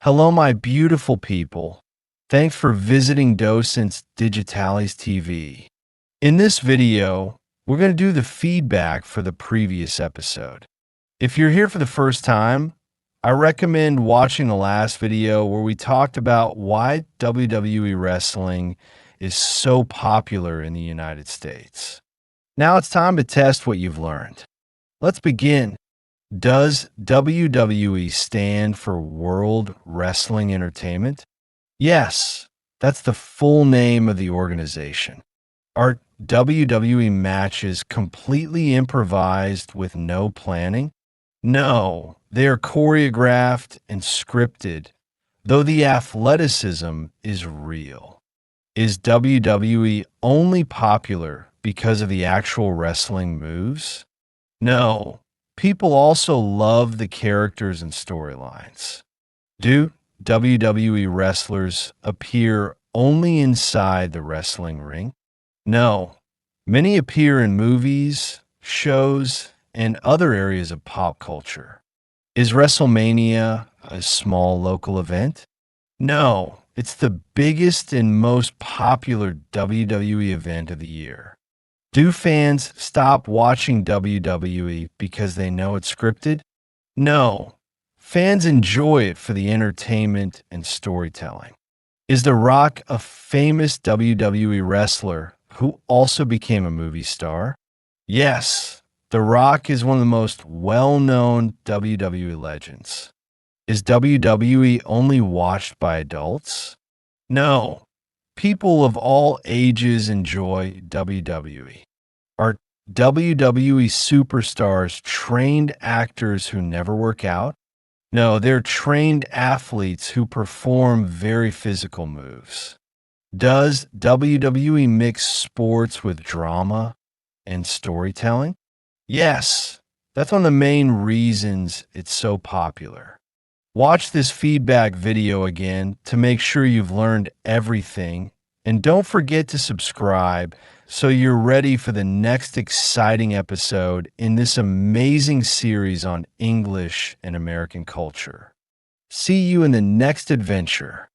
Hello, my beautiful people. Thanks for visiting Docentes DigitalesTV. In this video, we're going to do the feedback for the previous episode. If you're here for the first time, I recommend watching the last video where we talked about why WWE wrestling is so popular in the United States. Now it's time to test what you've learned. Let's begin. Does WWE stand for World Wrestling Entertainment? Yes, that's the full name of the organization. Are WWE matches completely improvised with no planning? No, they are choreographed and scripted, though the athleticism is real. Is WWE only popular because of the actual wrestling moves? No. People also love the characters and storylines. Do WWE wrestlers appear only inside the wrestling ring? No. Many appear in movies, shows, and other areas of pop culture. Is WrestleMania a small local event? No. It's the biggest and most popular WWE event of the year. Do fans stop watching WWE because they know it's scripted? No. Fans enjoy it for the entertainment and storytelling. Is The Rock a famous WWE wrestler who also became a movie star? Yes. The Rock is one of the most well-known WWE legends. Is WWE only watched by adults? No. People of all ages enjoy WWE. Are WWE superstars trained actors who never work out? No, they're trained athletes who perform very physical moves. Does WWE mix sports with drama and storytelling? Yes, that's one of the main reasons it's so popular. Watch this feedback video again to make sure you've learned everything, and don't forget to subscribe so you're ready for the next exciting episode in this amazing series on English and American culture. See you in the next adventure.